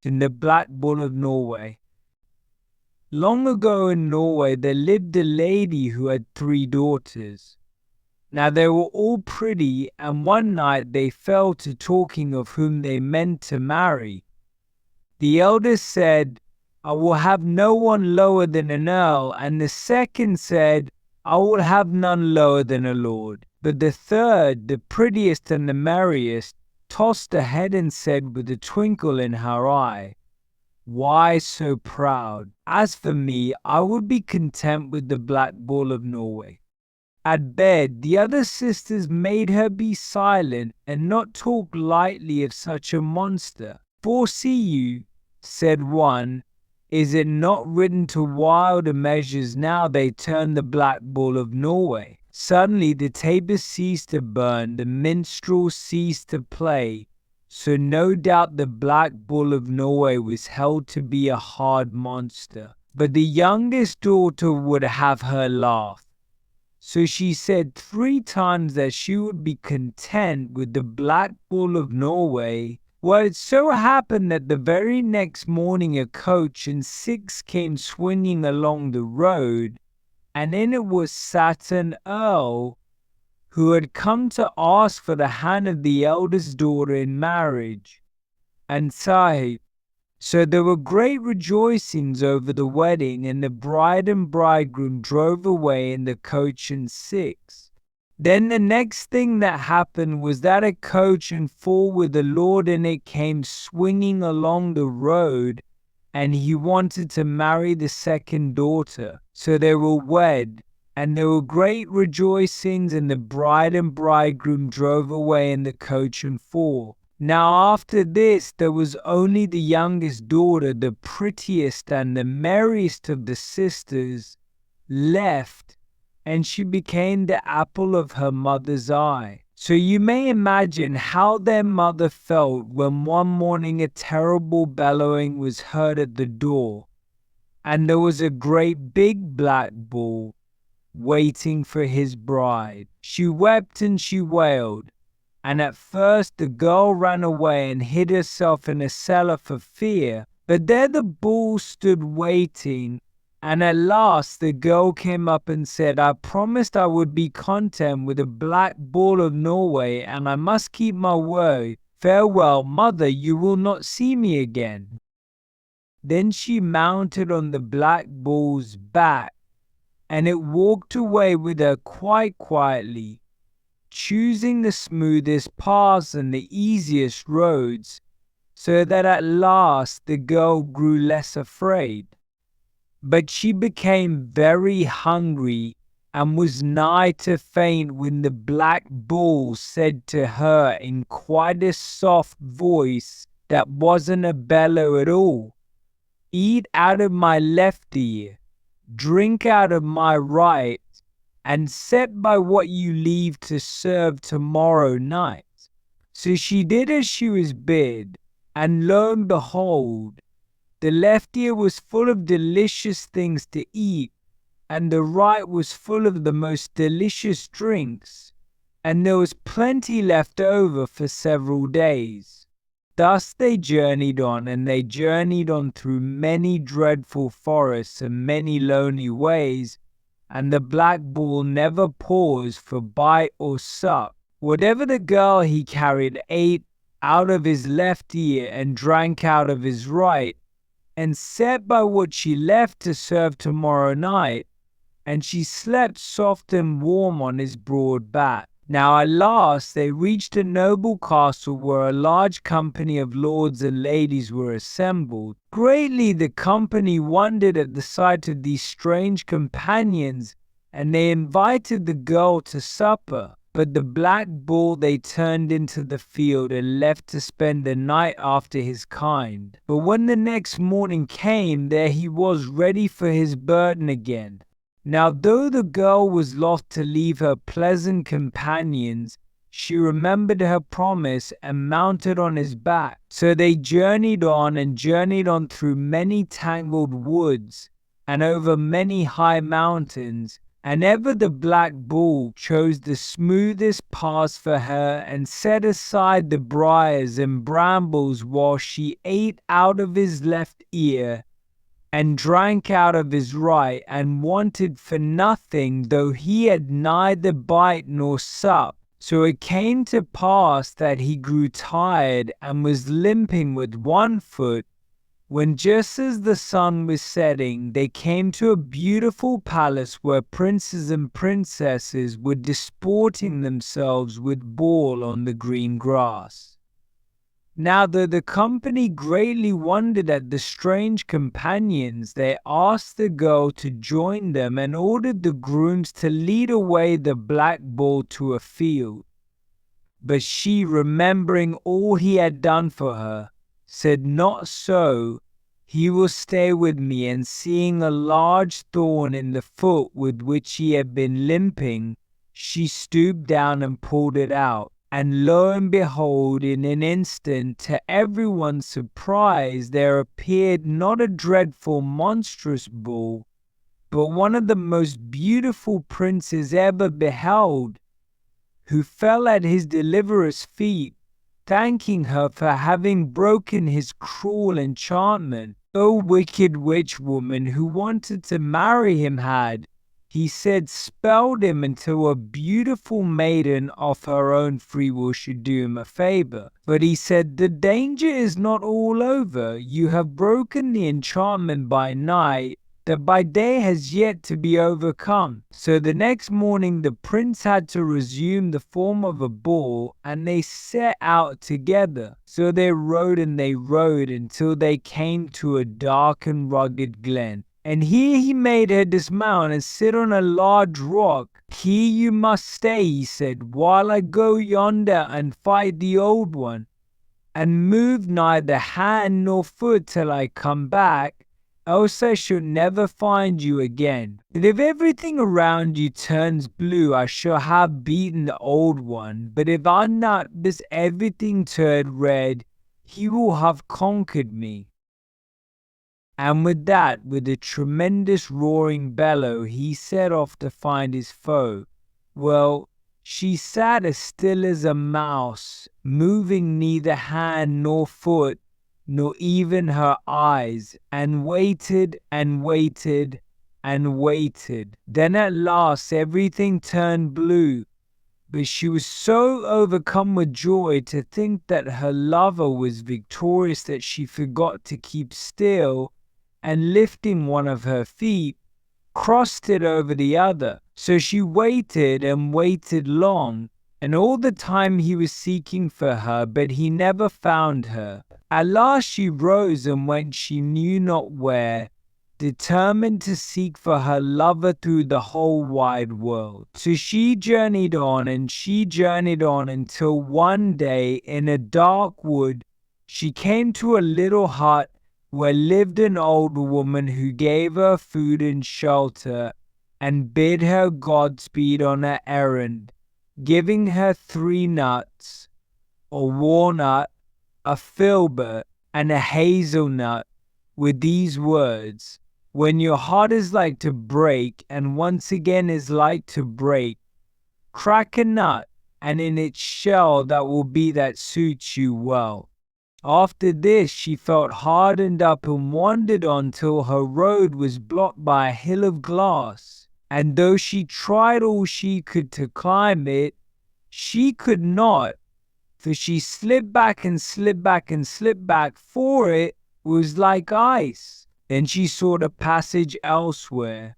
In the Black Bull of Norway. Long ago in Norway there lived a lady who had 3 daughters. Now they were all pretty, and one night they fell to talking of whom they meant to marry. The eldest said, "I will have no one lower than an earl," and the second said, "I will have none lower than a lord." But the third, the prettiest and the merriest, tossed her head and said with a twinkle in her eye, "Why so proud? As for me, I would be content with the Black Bull of Norway." At bed, the other sisters made her be silent and not talk lightly of such a monster. "For see you," said one, "is it not written to wilder measures now they turn the Black Bull of Norway?" Suddenly the tapers ceased to burn, the minstrels ceased to play, so no doubt the Black Bull of Norway was held to be a hard monster. But the youngest daughter would have her laugh. So she said 3 times that she would be content with the Black Bull of Norway. Well, it so happened that the very next morning a coach and 6 came swinging along the road, and in it was sat an earl who had come to ask for the hand of the eldest daughter in marriage. And so there were great rejoicings over the wedding, and the bride and bridegroom drove away in the coach and 6. Then the next thing that happened was that a coach and 4 with a lord in it came swinging along the road, and he wanted to marry the second daughter. So they were wed, and there were great rejoicings, and the bride and bridegroom drove away in the coach and 4. Now after this there was only the youngest daughter, the prettiest and the merriest of the sisters, left, and she became the apple of her mother's eye. So you may imagine how their mother felt when one morning a terrible bellowing was heard at the door, and there was a great big black bull waiting for his bride. She wept and she wailed, and at first the girl ran away and hid herself in a cellar for fear. But there the bull stood waiting, and at last the girl came up and said, "I promised I would be content with the Black Bull of Norway, and I must keep my word. Farewell, mother, you will not see me again." Then she mounted on the black bull's back, and it walked away with her quite quietly, choosing the smoothest paths and the easiest roads, so that at last the girl grew less afraid. But she became very hungry and was nigh to faint when the black bull said to her in quite a soft voice that wasn't a bellow at all, "Eat out of my left ear, drink out of my right, and set by what you leave to serve tomorrow night." So she did as she was bid, and lo and behold, the left ear was full of delicious things to eat, and the right was full of the most delicious drinks, and there was plenty left over for several days. Thus they journeyed on, and they journeyed on through many dreadful forests and many lonely ways, and the black bull never paused for bite or sup. Whatever the girl he carried ate out of his left ear and drank out of his right, and set by what she left to serve tomorrow night, and she slept soft and warm on his broad back. Now at last they reached a noble castle where a large company of lords and ladies were assembled. Greatly the company wondered at the sight of these strange companions, and they invited the girl to supper. But the black bull they turned into the field and left to spend the night after his kind. But when the next morning came, there he was ready for his burden again. Now though the girl was loth to leave her pleasant companions, she remembered her promise and mounted on his back. So they journeyed on through many tangled woods, and over many high mountains, And ever the Black Bull chose the smoothest paths for her and set aside the briars and brambles while she ate out of his left ear and drank out of his right, and wanted for nothing, though he had neither bite nor sup. So it came to pass that he grew tired and was limping with one foot, when just as the sun was setting, they came to a beautiful palace where princes and princesses were disporting themselves with ball on the green grass. Now though the company greatly wondered at the strange companions, they asked the girl to join them and ordered the grooms to lead away the Black Bull to a field. But she, remembering all he had done for her, said, "Not so, he will stay with me." And seeing a large thorn in the foot with which he had been limping, she stooped down and pulled it out. And lo and behold, in an instant, to everyone's surprise, there appeared not a dreadful monstrous bull, but one of the most beautiful princes ever beheld, who fell at his deliverer's feet, thanking her for having broken his cruel enchantment. "O wicked witch woman who wanted to marry him had," he said, "spelled him until a beautiful maiden of her own free will should do him a favor." But he said, "The danger is not all over. You have broken the enchantment by night, that by day has yet to be overcome." So the next morning the prince had to resume the form of a bull, and they set out together. So they rode until they came to a dark and rugged glen. And here he made her dismount and sit on a large rock. "Here you must stay," he said, "while I go yonder and fight the old one, and move neither hand nor foot till I come back, else I shall never find you again. But if everything around you turns blue, I shall have beaten the old one. But if not, this everything turn red, he will have conquered me." And with that, with a tremendous roaring bellow, he set off to find his foe. Well, she sat as still as a mouse, moving neither hand nor foot, nor even her eyes, and waited and waited and waited. Then at last everything turned blue, but she was so overcome with joy to think that her lover was victorious that she forgot to keep still, and lifting one of her feet, crossed it over the other. So she waited and waited long, and all the time he was seeking for her, but he never found her. At last she rose and went she knew not where, determined to seek for her lover through the whole wide world. So she journeyed on until one day in a dark wood she came to a little hut where lived an old woman who gave her food and shelter and bid her Godspeed on her errand, giving her 3 nuts, a walnut, a filbert, and a hazelnut, with these words: "When your heart is like to break, and once again is like to break, crack a nut, and in its shell that suits you well." After this she felt hardened up and wandered on till her road was blocked by a hill of glass, and though she tried all she could to climb it, she could not, for she slipped back and slipped back and slipped back, for it was like ice. Then she sought a passage elsewhere,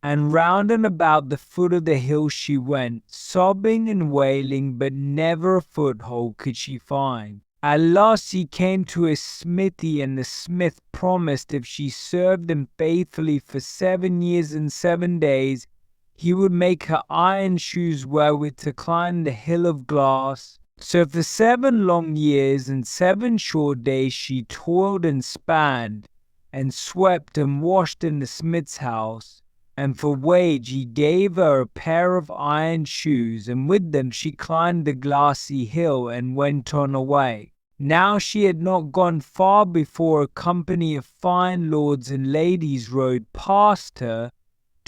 and round and about the foot of the hill she went, sobbing and wailing, but never a foothold could she find. At last she came to a smithy, and the smith promised if she served him faithfully for 7 years and 7 days, he would make her iron shoes wherewith to climb the hill of glass. So for 7 long years and 7 short days she toiled and span, and swept and washed in the smith's house, and for wage he gave her a pair of iron shoes, and with them she climbed the glassy hill and went on her way. Now she had not gone far before a company of fine lords and ladies rode past her,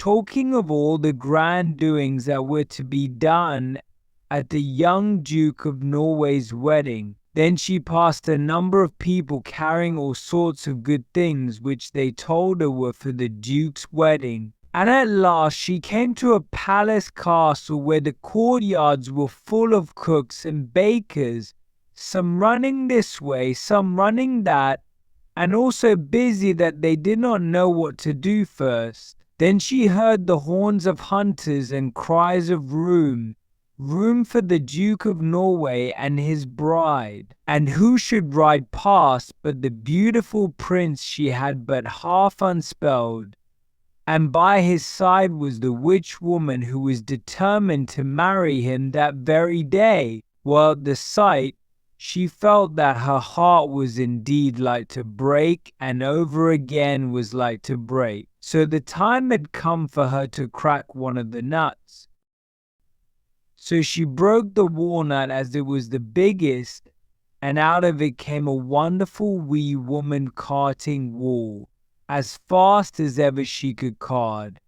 talking of all the grand doings that were to be done at the young Duke of Norway's wedding. Then she passed a number of people carrying all sorts of good things which they told her were for the Duke's wedding. And at last she came to a palace castle where the courtyards were full of cooks and bakers, some running this way, some running that, and all so busy that they did not know what to do first. Then she heard the horns of hunters and cries of room for the Duke of Norway and his bride. And who should ride past but the beautiful prince she had but half unspelled? And by his side was the witch woman who was determined to marry him that very day. Well, at the sight, she felt that her heart was indeed like to break, and over again was like to break. So the time had come for her to crack one of the nuts. So she broke the walnut as it was the biggest, and out of it came a wonderful wee woman carting wool, as fast as ever she could card.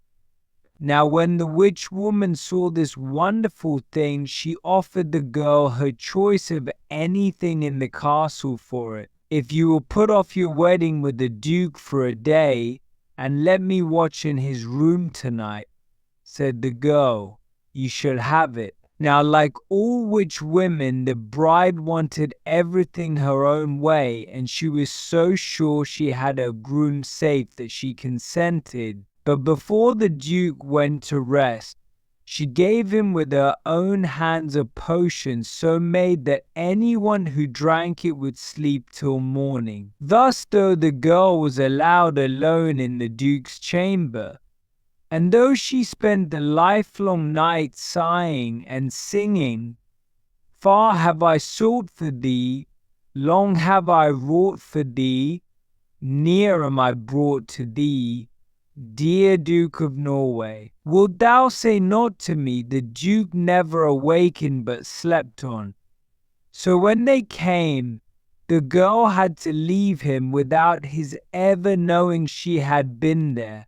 Now when the witch woman saw this wonderful thing, she offered the girl her choice of anything in the castle for it. If you will put off your wedding with the Duke for a day, and let me watch in his room tonight, said the girl, you shall have it. Now, like all witch women, the bride wanted everything her own way, and she was so sure she had her groom safe that she consented. But before the Duke went to rest, she gave him with her own hands a potion so made that anyone who drank it would sleep till morning. Thus, though the girl was allowed alone in the Duke's chamber, and though she spent the lifelong night sighing and singing, far have I sought for thee, long have I wrought for thee, near am I brought to thee, dear Duke of Norway. Wilt thou say not to me, the Duke never awakened but slept on? So when they came, the girl had to leave him without his ever knowing she had been there.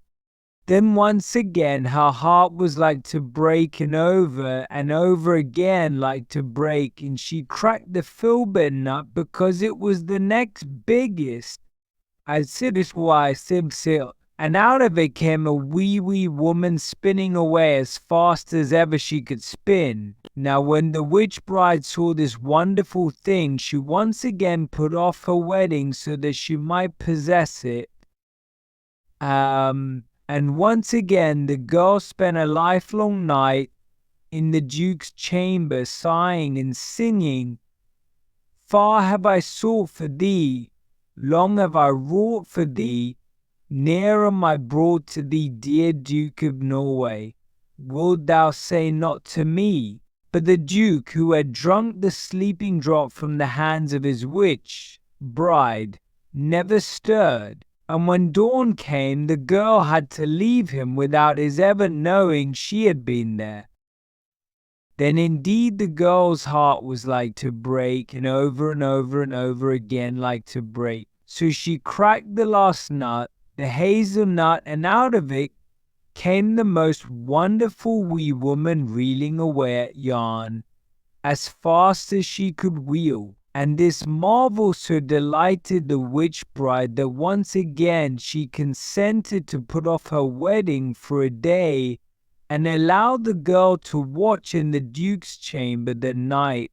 Then once again her heart was like to break, and over again like to break, and she cracked the filbert nut because it was the next biggest. I said it why Sibsil, and out of it came a wee woman spinning away as fast as ever she could spin. Now when the witch bride saw this wonderful thing, she once again put off her wedding so that she might possess it. And once again the girl spent a lifelong night in the Duke's chamber, sighing and singing, far have I sought for thee, long have I wrought for thee, near am I brought to thee, dear Duke of Norway. Wilt thou say not to me? But the Duke, who had drunk the sleeping draught from the hands of his witch bride, never stirred. And when dawn came, the girl had to leave him without his ever knowing she had been there. Then indeed the girl's heart was like to break, and over again like to break. So she cracked the last nut, the hazelnut, and out of it came the most wonderful wee woman reeling away at yarn, as fast as she could wheel. And this marvel so delighted the witch bride that once again she consented to put off her wedding for a day, and allowed the girl to watch in the Duke's chamber that night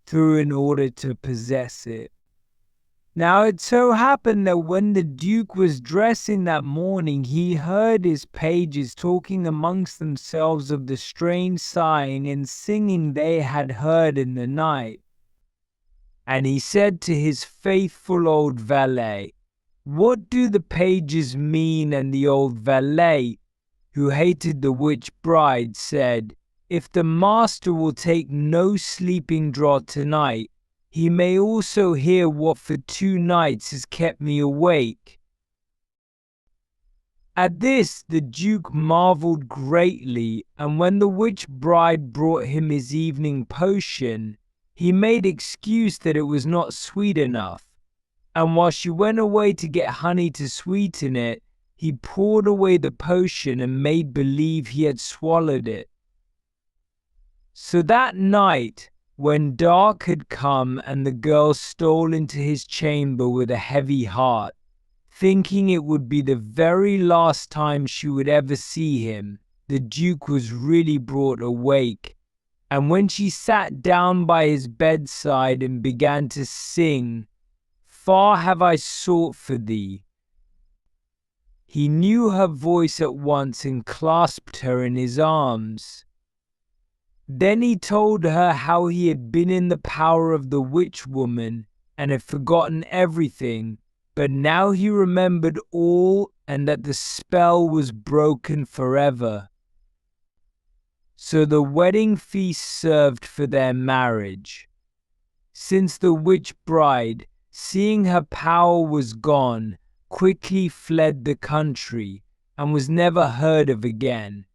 through in order to possess it. Now it so happened that when the Duke was dressing that morning, he heard his pages talking amongst themselves of the strange sighing and singing they had heard in the night. And he said to his faithful old valet, what do the pages mean? And the old valet, who hated the witch bride, said, if the master will take no sleeping draught tonight, he may also hear what for 2 nights has kept me awake. At this the Duke marveled greatly, and when the witch bride brought him his evening potion, he made excuse that it was not sweet enough, and while she went away to get honey to sweeten it, he poured away the potion and made believe he had swallowed it. So that night, when dark had come and the girl stole into his chamber with a heavy heart, thinking it would be the very last time she would ever see him, the Duke was really brought awake, and when she sat down by his bedside and began to sing, "Far have I sought for thee," he knew her voice at once and clasped her in his arms. Then he told her how he had been in the power of the witch woman and had forgotten everything, but now he remembered all and that the spell was broken forever. So the wedding feast served for their marriage. Since the witch bride, seeing her power was gone, quickly fled the country and was never heard of again.